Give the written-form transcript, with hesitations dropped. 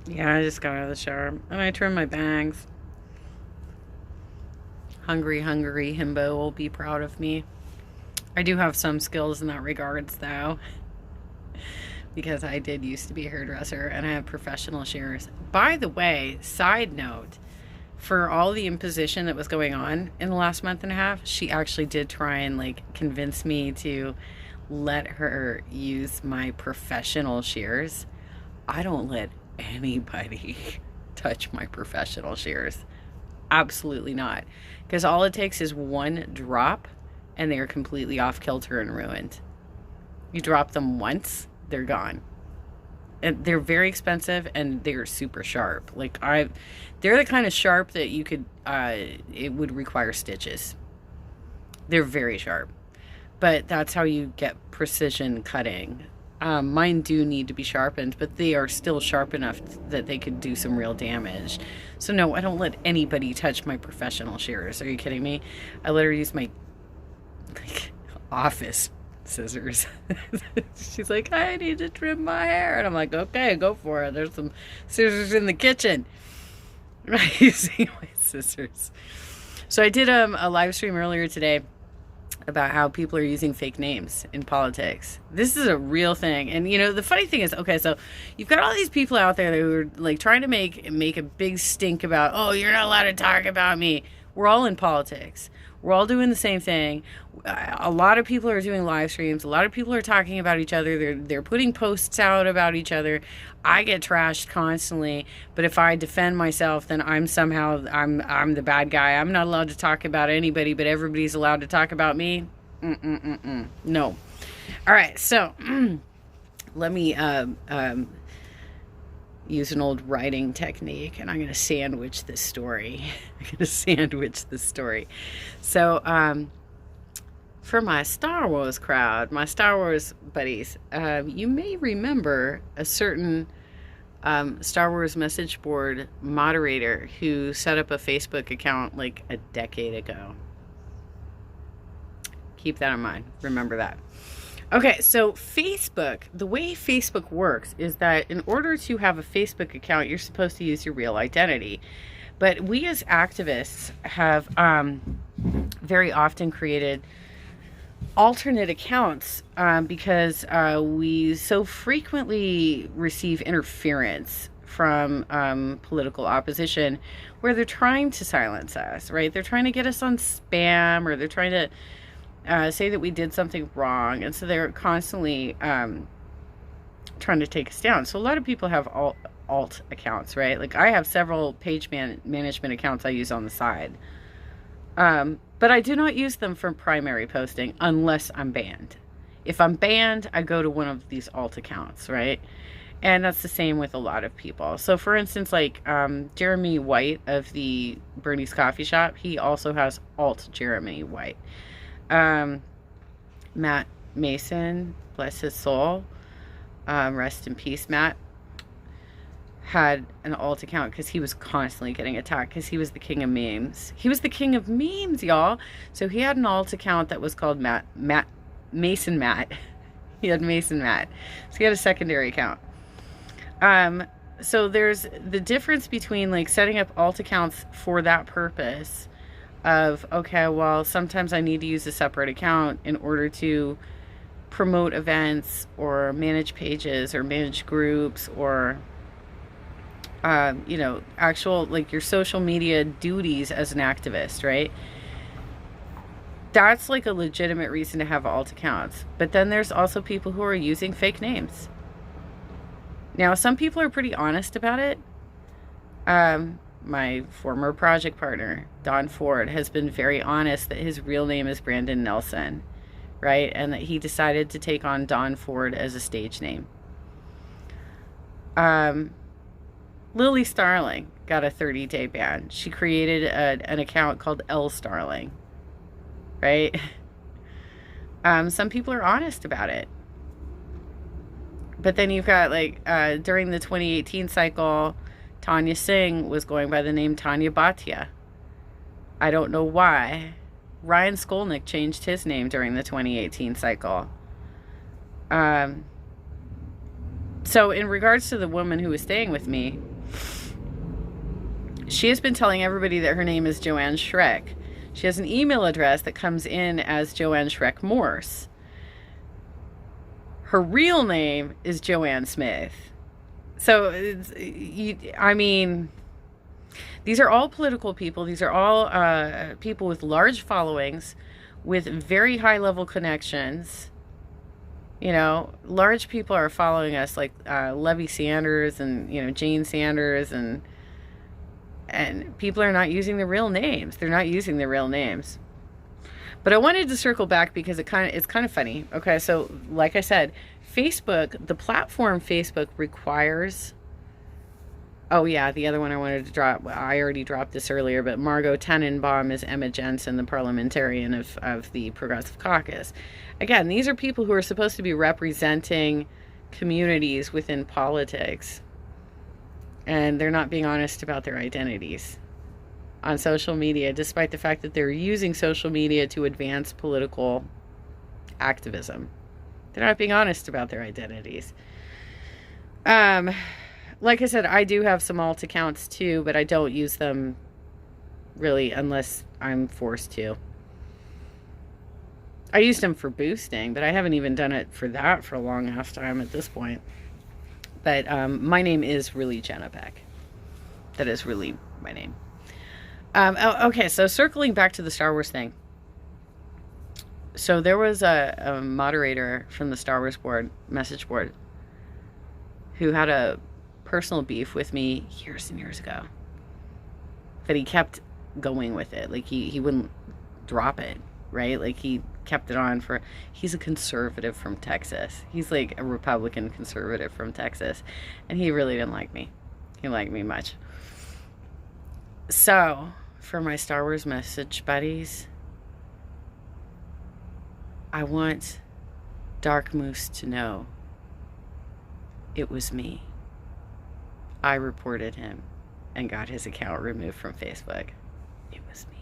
Yeah, I just got out of the shower and I trimmed my bangs. Hungry, hungry himbo will be proud of me. I do have some skills in that regards, though, because I did used to be a hairdresser and I have professional shears. By the way, side note, for all the imposition that was going on in the last month and a half, she actually did try and like convince me to let her use my professional shears. I don't let anybody touch my professional shears. Absolutely not. Because all it takes is one drop and they are completely off kilter and ruined. You drop them once, they're gone. And they're very expensive and they're super sharp. They're the kind of sharp that you could, it would require stitches. They're very sharp. But that's how you get precision cutting. Mine do need to be sharpened, but they are still sharp enough that they could do some real damage. So no, I don't let anybody touch my professional shears. Are you kidding me? I let her use my office scissors. She's like, I need to trim my hair. And I'm like, okay, go for it. There's some scissors in the kitchen. Using my scissors. So I did a live stream earlier today about how people are using fake names in politics. This is a real thing. And you know, the funny thing is, okay, so you've got all these people out there who are like trying to make a big stink about, oh, you're not allowed to talk about me. We're all in politics. We're all doing the same thing. A lot of people are doing live streams. A lot of people are talking about each other. They're putting posts out about each other. I get trashed constantly, but if I defend myself, then I'm the bad guy. I'm not allowed to talk about anybody, but everybody's allowed to talk about me. No. All right, so let me use an old writing technique, and I'm going to sandwich this story. So, for my Star Wars crowd, my Star Wars buddies, you may remember a certain Star Wars message board moderator who set up a Facebook account like a decade ago. Keep that in mind. Remember that. Okay, so Facebook, the way Facebook works is that in order to have a Facebook account, you're supposed to use your real identity. But we as activists have very often created alternate accounts because we so frequently receive interference from political opposition where they're trying to silence us, right? They're trying to get us on spam, or they're trying to say that we did something wrong, and so they're constantly trying to take us down. So a lot of people have alt accounts, right? Like I have several page management accounts I use on the side, but I do not use them for primary posting unless I'm banned. If I'm banned, I go to one of these alt accounts, right? And that's the same with a lot of people. So for instance, like Jeremy White of the Bernie's Coffee Shop, he also has alt Jeremy White. Matt Mason, bless his soul, rest in peace, Matt, had an alt account because he was constantly getting attacked because he was the king of memes. He was the king of memes, y'all. So he had an alt account that was called Mason Matt. He had Mason Matt. So he had a secondary account. So there's the difference between like setting up alt accounts for that purpose of, okay, well, sometimes I need to use a separate account in order to promote events or manage pages or manage groups or, you know, actual, like your social media duties as an activist, right? That's like a legitimate reason to have alt accounts. But then there's also people who are using fake names. Now, some people are pretty honest about it. My former project partner, Don Ford, has been very honest that his real name is Brandon Nelson, right? And that he decided to take on Don Ford as a stage name. Lily Starling got a 30-day ban. She created an account called Elle Starling, right? Some people are honest about it. But then you've got, like, during the 2018 cycle, Tania Singh was going by the name Tania Bhatia. I don't know why. Ryan Skolnick changed his name during the 2018 cycle. So in regards to the woman who was staying with me She has been telling everybody that her name is Joanne Schreck. She has an email address that comes in as Joanne Schreck Morse. Her real name is Joanne Smith. So, I mean, these are all political people. These are all people with large followings, with very high-level connections. You know, large people are following us, like Levy Sanders and, you know, Jane Sanders, and people are not using the real names. They're not using the real names. But I wanted to circle back because it's kind of funny. Okay, so like I said, Facebook, the platform Facebook requires. Oh yeah, the other one I wanted to drop. I already dropped this earlier, but Margot Tannenbaum is Emma Jensen, the parliamentarian of the Progressive Caucus. Again, these are people who are supposed to be representing communities within politics, and they're not being honest about their identities on social media, despite the fact that they're using social media to advance political activism. They're not being honest about their identities. Like I said, I do have some alt accounts too, but I don't use them really unless I'm forced to. I used them for boosting, but I haven't even done it for that for a long ass time at this point. But my name is really Jenna Beck. That is really my name. Okay, so circling back to the Star Wars thing. So there was a moderator from the Star Wars board, message board, who had a personal beef with me years and years ago. But he kept going with it. Like, he wouldn't drop it, right? Like, he kept it on for... He's a conservative from Texas. He's like a Republican conservative from Texas. And he really didn't like me. He didn't like me much. So, for my Star Wars message buddies, I want Dark Moose to know it was me. I reported him and got his account removed from Facebook. It was me.